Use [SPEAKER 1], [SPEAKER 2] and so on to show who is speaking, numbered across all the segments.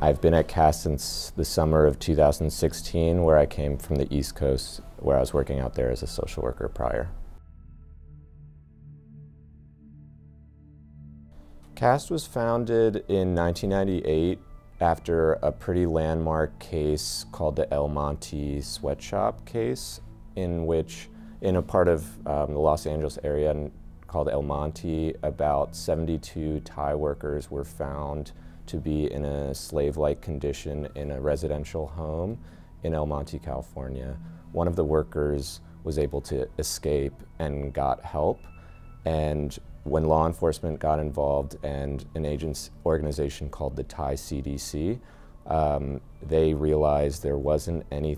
[SPEAKER 1] I've been at CAST since the summer of 2016, where I came from the East Coast, where I was working out there as a social worker prior. CAST was founded in 1998 after a pretty landmark case called the El Monte sweatshop case, in a part of the Los Angeles area called El Monte, about 72 Thai workers were found to be in a slave-like condition in a residential home in El Monte, California. One of the workers was able to escape and got help, and when law enforcement got involved and an organization called the Thai CDC, they realized there wasn't any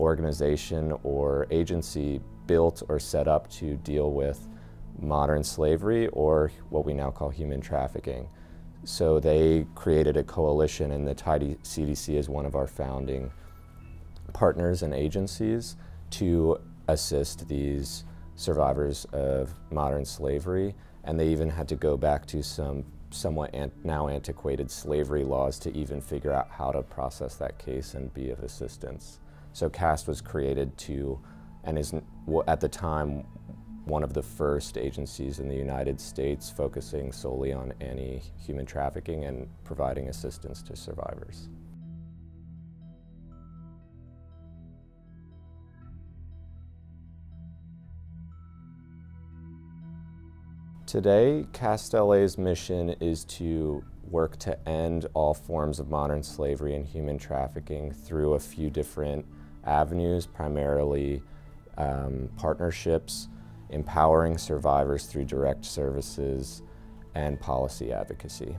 [SPEAKER 1] organization or agency built or set up to deal with modern slavery, or what we now call human trafficking. So they created a coalition, and the Thai CDC is one of our founding partners and agencies to assist these survivors of modern slavery. And they even had to go back to some somewhat now antiquated slavery laws to even figure out how to process that case and be of assistance. So CAST was created to, and is at the time, one of the first agencies in the United States focusing solely on anti-human trafficking and providing assistance to survivors. Today, CAST LA's mission is to work to end all forms of modern slavery and human trafficking through a few different avenues, primarily partnerships, empowering survivors through direct services, and policy advocacy.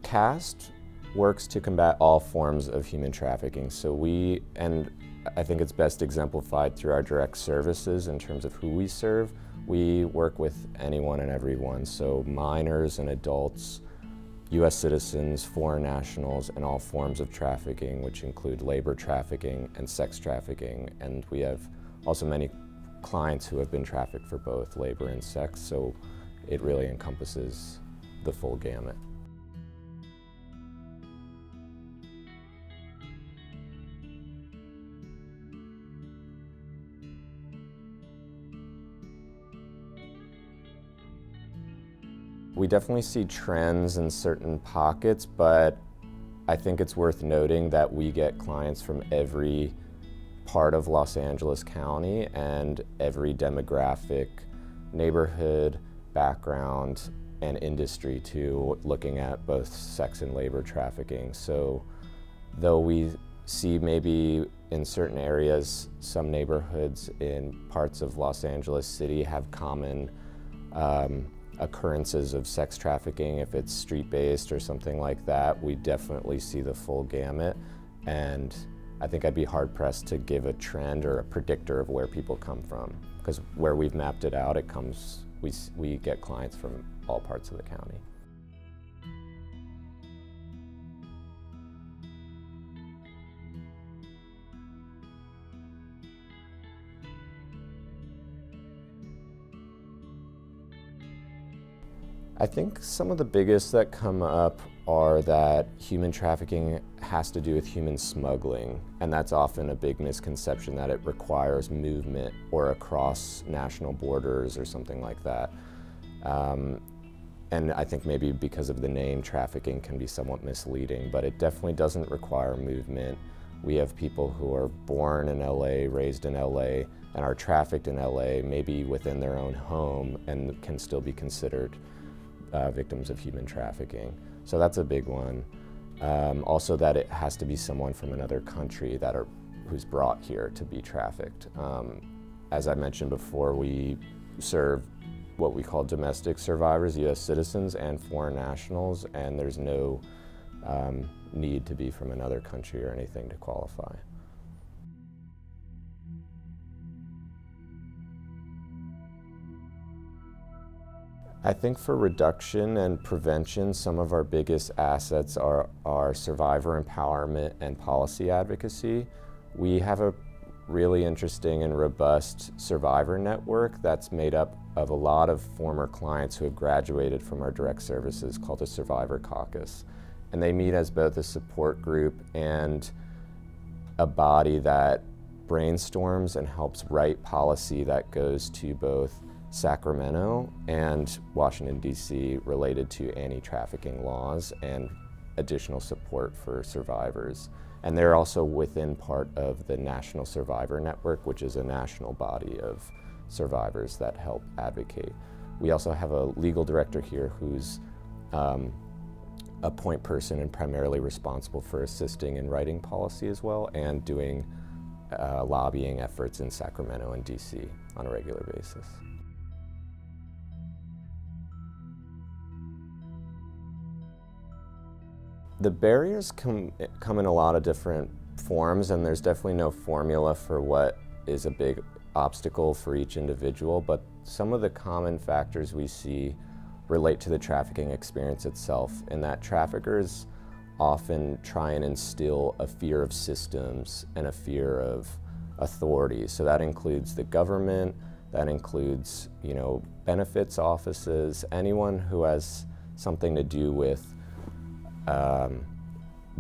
[SPEAKER 1] CAST works to combat all forms of human trafficking. So and I think it's best exemplified through our direct services in terms of who we serve. We work with anyone and everyone, so minors and adults, U.S. citizens, foreign nationals, and all forms of trafficking, which include labor trafficking and sex trafficking. And we have also many clients who have been trafficked for both labor and sex, so it really encompasses the full gamut. We definitely see trends in certain pockets, but I think it's worth noting that we get clients from every part of Los Angeles County and every demographic, neighborhood, background, and industry too, looking at both sex and labor trafficking. So though we see maybe in certain areas, some neighborhoods in parts of Los Angeles City have common occurrences of sex trafficking, if it's street-based or something like that, we definitely see the full gamut. And I think I'd be hard-pressed to give a trend or a predictor of where people come from, because where we've mapped it out, we get clients from all parts of the county. I think some of the biggest that come up are that human trafficking has to do with human smuggling, and that's often a big misconception that it requires movement or across national borders or something like that. And I think maybe because of the name, trafficking can be somewhat misleading, but it definitely doesn't require movement. We have people who are born in LA, raised in LA, and are trafficked in LA, maybe within their own home, and can still be considered victims of human trafficking. So that's a big one. Also that it has to be someone from another country who's brought here to be trafficked. As I mentioned before, we serve what we call domestic survivors, U.S. citizens and foreign nationals, and there's no need to be from another country or anything to qualify. I think for reduction and prevention, some of our biggest assets are survivor empowerment and policy advocacy. We have a really interesting and robust survivor network that's made up of a lot of former clients who have graduated from our direct services called the Survivor Caucus. And they meet as both a support group and a body that brainstorms and helps write policy that goes to both Sacramento and Washington, D.C. related to anti-trafficking laws and additional support for survivors. And they're also within part of the National Survivor Network, which is a national body of survivors that help advocate. We also have a legal director here who's a point person and primarily responsible for assisting in writing policy as well and doing lobbying efforts in Sacramento and D.C. on a regular basis. The barriers come in a lot of different forms, and there's definitely no formula for what is a big obstacle for each individual, but some of the common factors we see relate to the trafficking experience itself, in that traffickers often try and instill a fear of systems and a fear of authority. So that includes the government, that includes, benefits offices, anyone who has something to do with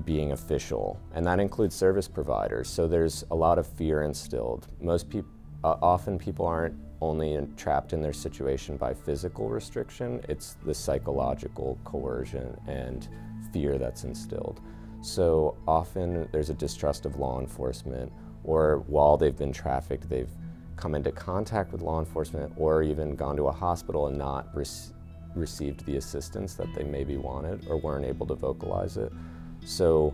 [SPEAKER 1] being official, and that includes service providers. So there's a lot of fear instilled. Often people aren't only trapped in their situation by physical restriction, it's the psychological coercion and fear that's instilled. So often there's a distrust of law enforcement, or while they've been trafficked, they've come into contact with law enforcement or even gone to a hospital and not received the assistance that they maybe wanted or weren't able to vocalize it. So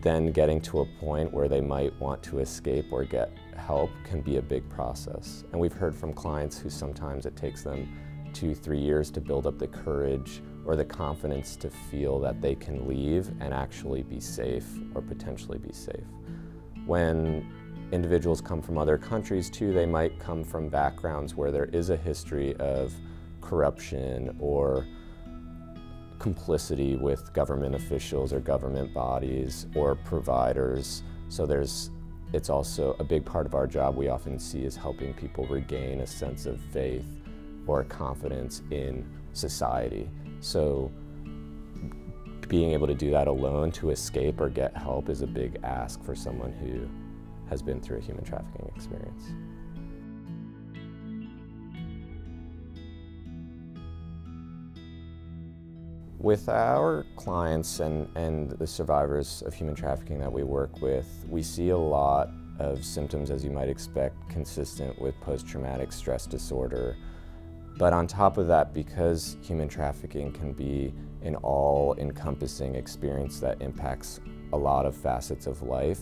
[SPEAKER 1] then getting to a point where they might want to escape or get help can be a big process. And we've heard from clients who sometimes it takes them 2-3 years to build up the courage or the confidence to feel that they can leave and actually be safe or potentially be safe. When individuals come from other countries too, they might come from backgrounds where there is a history of corruption or complicity with government officials or government bodies or providers. So it's also a big part of our job we often see is helping people regain a sense of faith or confidence in society. So being able to do that alone to escape or get help is a big ask for someone who has been through a human trafficking experience. With our clients and the survivors of human trafficking that we work with, we see a lot of symptoms, as you might expect, consistent with post-traumatic stress disorder. But on top of that, because human trafficking can be an all-encompassing experience that impacts a lot of facets of life,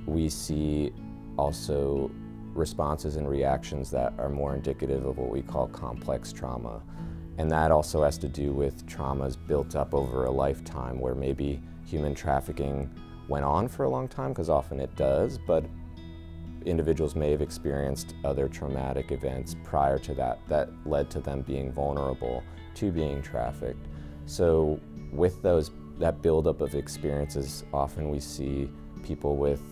[SPEAKER 1] we see also responses and reactions that are more indicative of what we call complex trauma. And that also has to do with traumas built up over a lifetime where maybe human trafficking went on for a long time, because often it does, but individuals may have experienced other traumatic events prior to that led to them being vulnerable to being trafficked. So with that buildup of experiences, often we see people with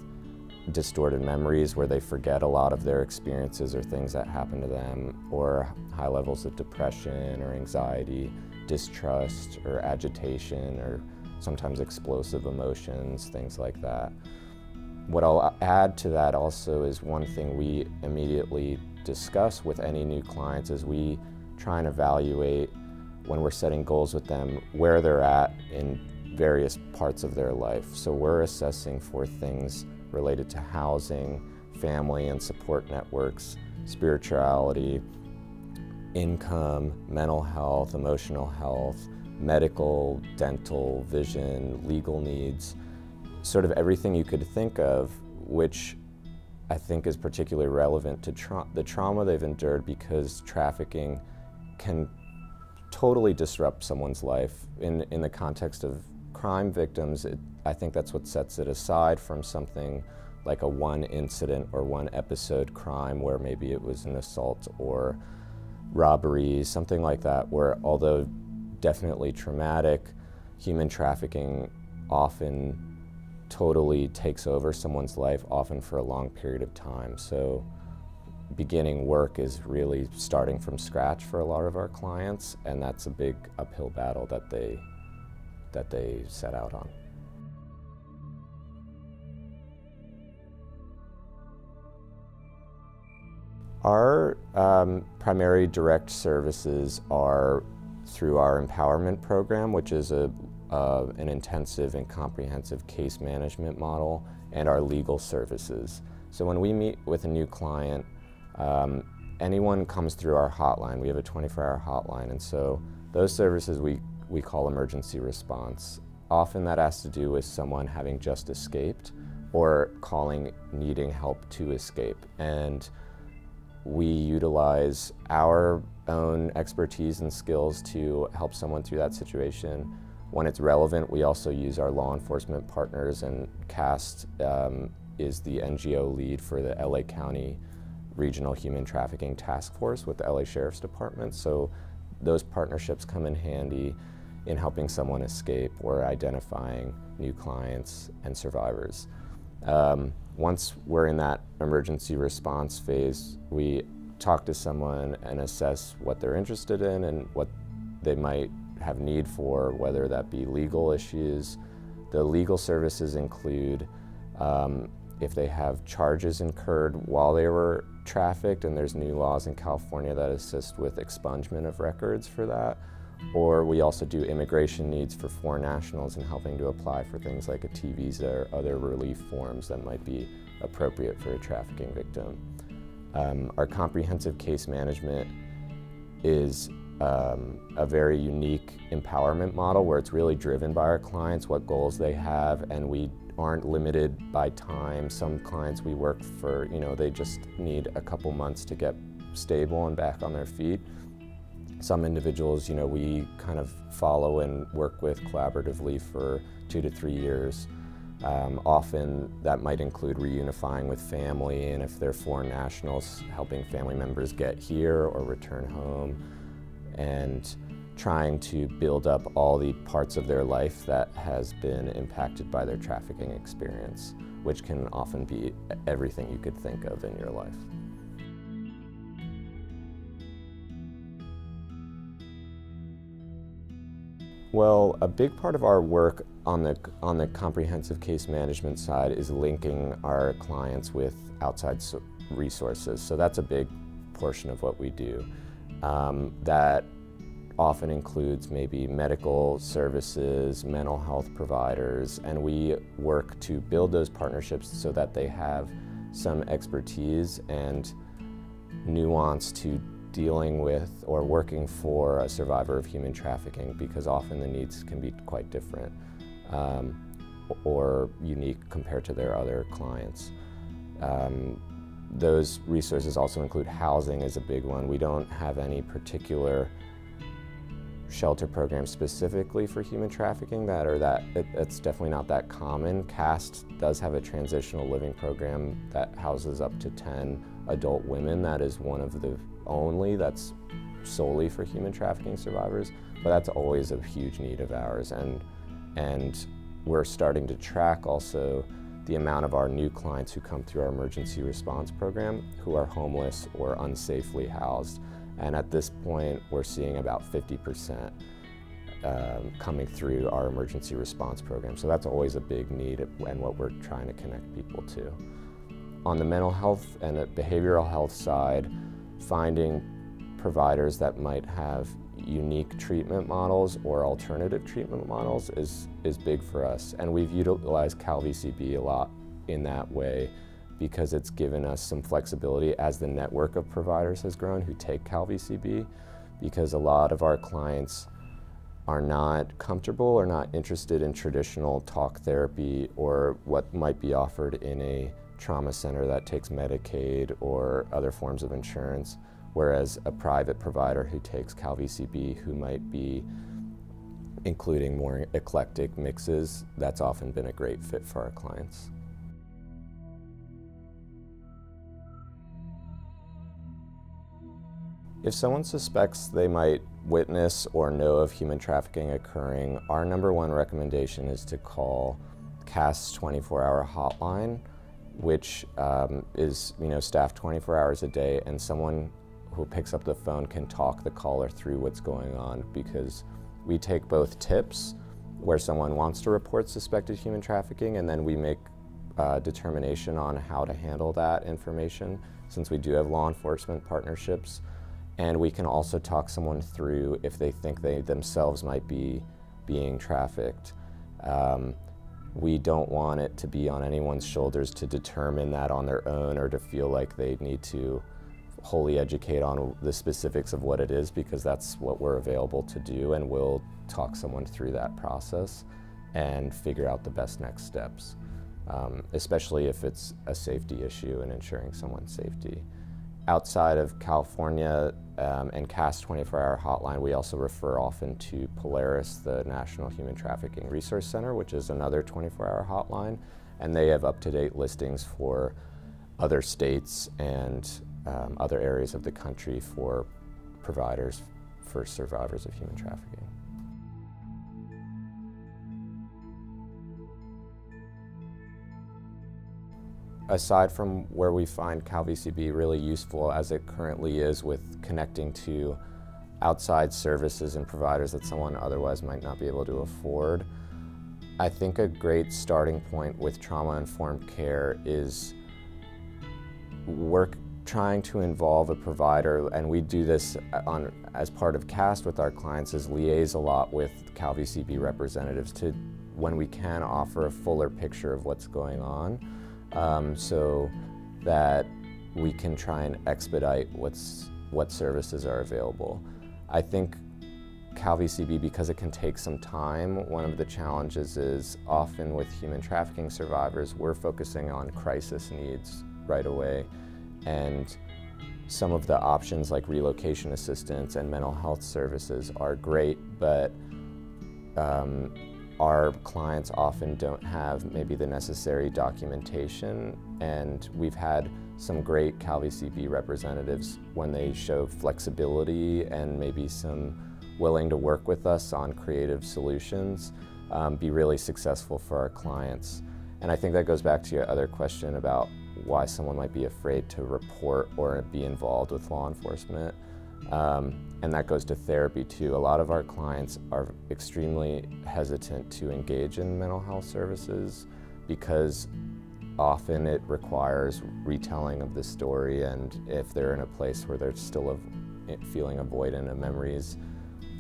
[SPEAKER 1] distorted memories where they forget a lot of their experiences or things that happened to them, or high levels of depression or anxiety, distrust or agitation, or sometimes explosive emotions, things like that. What I'll add to that also is one thing we immediately discuss with any new clients is we try and evaluate, when we're setting goals with them, where they're at in various parts of their life. So we're assessing for things related to housing, family and support networks, spirituality, income, mental health, emotional health, medical, dental, vision, legal needs, sort of everything you could think of, which I think is particularly relevant to the trauma they've endured, because trafficking can totally disrupt someone's life. In the context of crime victims, I think that's what sets it aside from something like a one incident or one episode crime where maybe it was an assault or robberies, something like that, where although definitely traumatic, human trafficking often totally takes over someone's life, often for a long period of time. So beginning work is really starting from scratch for a lot of our clients, and that's a big uphill battle that they set out on. Our primary direct services are through our empowerment program, which is an intensive and comprehensive case management model, and our legal services. So when we meet with a new client, anyone comes through our hotline. We have a 24-hour hotline, and so those services we call emergency response. Often that has to do with someone having just escaped or calling needing help to escape. And we utilize our own expertise and skills to help someone through that situation. When it's relevant, we also use our law enforcement partners, and CAST is the NGO lead for the LA County Regional Human Trafficking Task Force with the LA Sheriff's Department. So those partnerships come in handy in helping someone escape or identifying new clients and survivors. Once we're in that emergency response phase, we talk to someone and assess what they're interested in and what they might have need for, whether that be legal issues. The legal services include if they have charges incurred while they were trafficked, and there's new laws in California that assist with expungement of records for that. Or we also do immigration needs for foreign nationals and helping to apply for things like a T visa or other relief forms that might be appropriate for a trafficking victim. Our comprehensive case management is a very unique empowerment model where it's really driven by our clients, what goals they have, and we aren't limited by time. Some clients we work for, they just need a couple months to get stable and back on their feet. Some individuals, we kind of follow and work with collaboratively for 2 to 3 years. Often that might include reunifying with family, and if they're foreign nationals, helping family members get here or return home, and trying to build up all the parts of their life that has been impacted by their trafficking experience, which can often be everything you could think of in your life. Well, a big part of our work on the comprehensive case management side is linking our clients with outside resources. So that's a big portion of what we do. That often includes maybe medical services, mental health providers, and we work to build those partnerships so that they have some expertise and nuance to dealing with or working for a survivor of human trafficking, because often the needs can be quite different or unique compared to their other clients. Those resources also include housing is a big one. We don't have any particular shelter program specifically for human trafficking it's definitely not that common. CAST does have a transitional living program that houses up to 10 adult women. That is one of the only that's solely for human trafficking survivors, but that's always a huge need of ours. And we're starting to track also the amount of our new clients who come through our emergency response program who are homeless or unsafely housed. And at this point, we're seeing about 50% coming through our emergency response program. So that's always a big need and what we're trying to connect people to. On the mental health and the behavioral health side, finding providers that might have unique treatment models or alternative treatment models is big for us. And we've utilized CalVCB a lot in that way, because it's given us some flexibility as the network of providers has grown who take CalVCB, because a lot of our clients are not comfortable or not interested in traditional talk therapy or what might be offered in a trauma center that takes Medicaid or other forms of insurance, whereas a private provider who takes CalVCB, who might be including more eclectic mixes, that's often been a great fit for our clients. If someone suspects they might witness or know of human trafficking occurring, our #1 recommendation is to call CAST's 24-hour hotline, which is staffed 24 hours a day, and someone who picks up the phone can talk the caller through what's going on, because we take both tips where someone wants to report suspected human trafficking, and then we make determination on how to handle that information, since we do have law enforcement partnerships. And we can also talk someone through if they think they themselves might be being trafficked. We don't want it to be on anyone's shoulders to determine that on their own, or to feel like they need to wholly educate on the specifics of what it is, because that's what we're available to do, and we'll talk someone through that process and figure out the best next steps, especially if it's a safety issue and ensuring someone's safety. Outside of California and CAST 24-hour hotline, we also refer often to Polaris, the National Human Trafficking Resource Center, which is another 24-hour hotline, and they have up-to-date listings for other states and other areas of the country for providers for survivors of human trafficking. Aside from where we find CalVCB really useful as it currently is with connecting to outside services and providers that someone otherwise might not be able to afford, I think a great starting point with trauma-informed care is trying to involve a provider, and we do this as part of CAST with our clients, is liaise a lot with CalVCB representatives to, when we can, offer a fuller picture of what's going on. So that we can try and expedite what services are available. I think CalVCB, because it can take some time, one of the challenges is often with human trafficking survivors, we're focusing on crisis needs right away, and some of the options like relocation assistance and mental health services are great, but our clients often don't have maybe the necessary documentation, and we've had some great CalVCB representatives, when they show flexibility and maybe some willing to work with us on creative solutions, be really successful for our clients. And I think that goes back to your other question about why someone might be afraid to report or be involved with law enforcement. And that goes to therapy too. A lot of our clients are extremely hesitant to engage in mental health services because often it requires retelling of the story, and if they're in a place where they're still feeling avoidant of memories,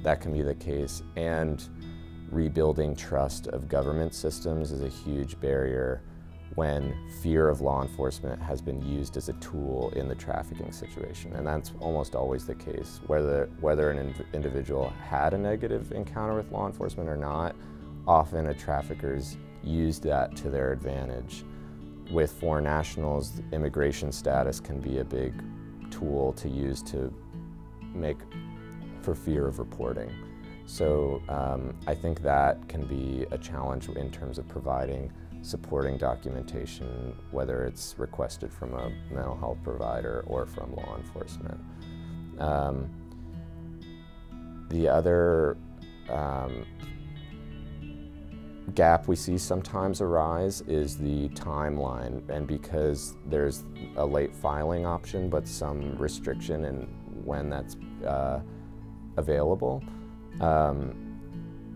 [SPEAKER 1] that can be the case. And rebuilding trust of government systems is a huge barrier when fear of law enforcement has been used as a tool in the trafficking situation. And that's almost always the case. Whether an individual had a negative encounter with law enforcement or not, often traffickers use that to their advantage. With foreign nationals, immigration status can be a big tool to use to make for fear of reporting. So I think that can be a challenge in terms of providing supporting documentation, whether it's requested from a mental health provider or from law enforcement. The other gap we see sometimes arise is the timeline, and because there's a late filing option but some restriction in when that's available,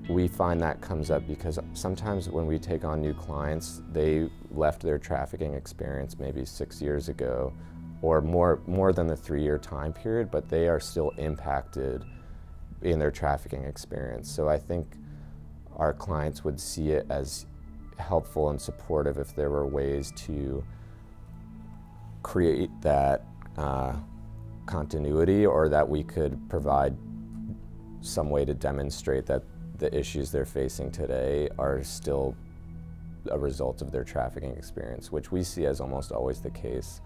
[SPEAKER 1] we find that comes up because sometimes when we take on new clients, they left their trafficking experience maybe 6 years ago, or more than the 3-year time period, but they are still impacted in their trafficking experience. So I think our clients would see it as helpful and supportive if there were ways to create that continuity, or that we could provide some way to demonstrate that the issues they're facing today are still a result of their trafficking experience, which we see as almost always the case.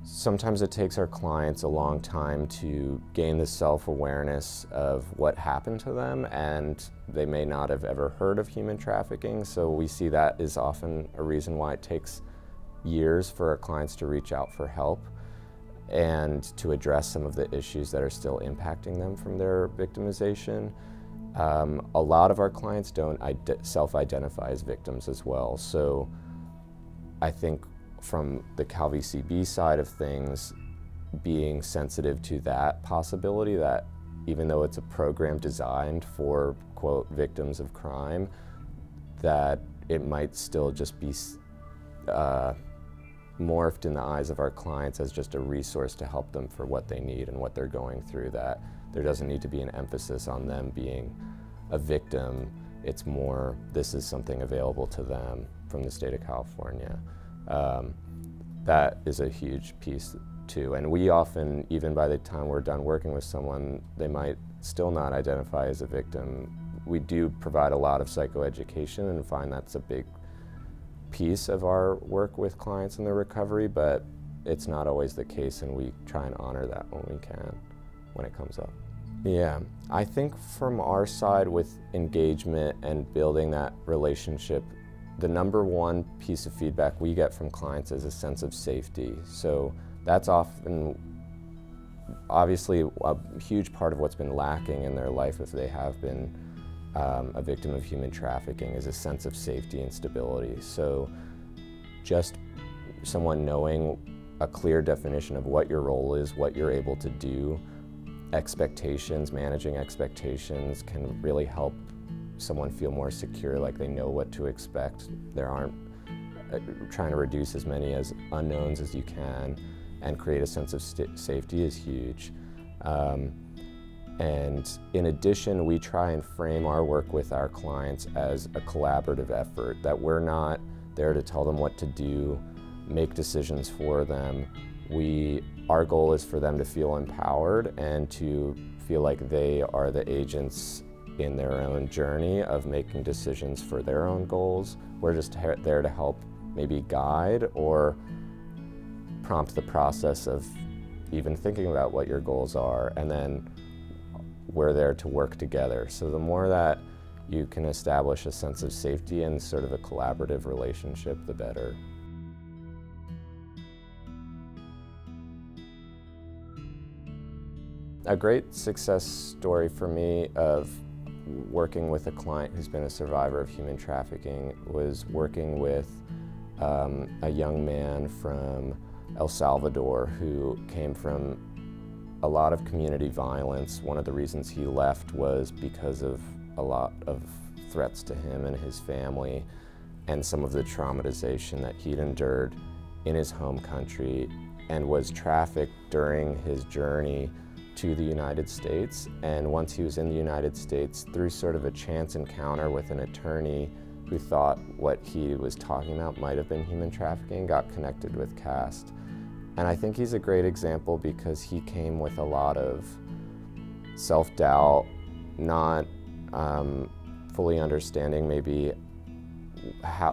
[SPEAKER 1] Sometimes it takes our clients a long time to gain the self-awareness of what happened to them, and they may not have ever heard of human trafficking, so we see that is often a reason why it takes years for our clients to reach out for help. and to address some of the issues that are still impacting them from their victimization. A lot of our clients don't self-identify as victims as well. So I think from the CalVCB side of things, being sensitive to that possibility, that even though it's a program designed for, quote, victims of crime, that it might still just be morphed in the eyes of our clients as just a resource to help them for what they need and what they're going through, that there doesn't need to be an emphasis on them being a victim. It's more, this is something available to them from the state of California. That is a huge piece too. And we often, even by the time we're done working with someone, they might still not identify as a victim. We do provide a lot of psychoeducation and find that's a big piece of our work with clients in their recovery, but it's not always the case, and we try and honor that when we can, when it comes up. Yeah, I think from our side with engagement and building that relationship, the number one piece of feedback we get from clients is a sense of safety. So that's often, obviously, a huge part of what's been lacking in their life if they have been a victim of human trafficking is a sense of safety and stability. So just someone knowing a clear definition of what your role is, what you're able to do, expectations, managing expectations can really help someone feel more secure, like they know what to expect. There aren't trying to reduce as many as unknowns as you can and create a sense of safety is huge. And in addition, we try and frame our work with our clients as a collaborative effort, that we're not there to tell them what to do, make decisions for them. Our goal is for them to feel empowered and to feel like they are the agents in their own journey of making decisions for their own goals. We're just there to help maybe guide or prompt the process of even thinking about what your goals are, and then we're there to work together. So the more that you can establish a sense of safety and sort of a collaborative relationship, the better. A great success story for me of working with a client who's been a survivor of human trafficking was working with a young man from El Salvador who came from a lot of community violence. One of the reasons he left was because of a lot of threats to him and his family and some of the traumatization that he'd endured in his home country, and was trafficked during his journey to the United States. And once he was in the United States, through sort of a chance encounter with an attorney who thought what he was talking about might have been human trafficking, got connected with CAST. And I think he's a great example because he came with a lot of self-doubt, not fully understanding maybe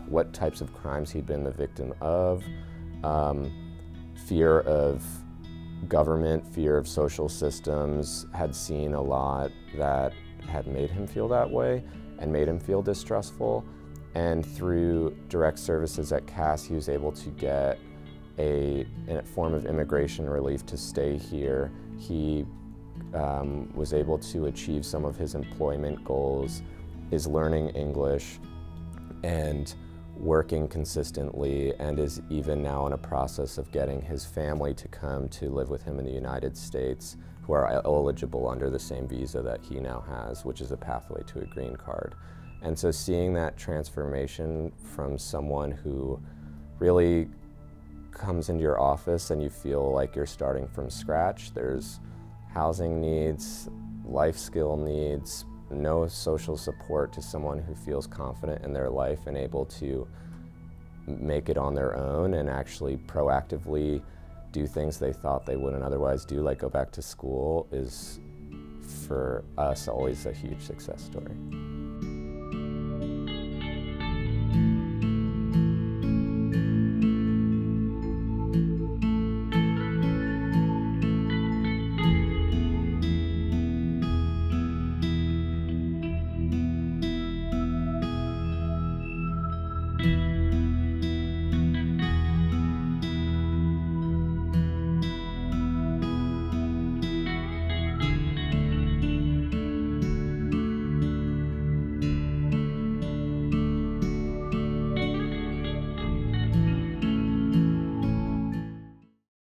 [SPEAKER 1] what types of crimes he'd been the victim of, fear of government, fear of social systems, had seen a lot that had made him feel that way and made him feel distrustful. And through direct services at CAST, he was able to get a form of immigration relief to stay here. He was able to achieve some of his employment goals, is learning English and working consistently, and is even now in a process of getting his family to come to live with him in the United States, who are eligible under the same visa that he now has, which is a pathway to a green card. And so seeing that transformation from someone who really comes into your office and you feel like you're starting from scratch, there's housing needs, life skill needs, no social support, to someone who feels confident in their life and able to make it on their own and actually proactively do things they thought they wouldn't otherwise do, like go back to school, is for us always a huge success story.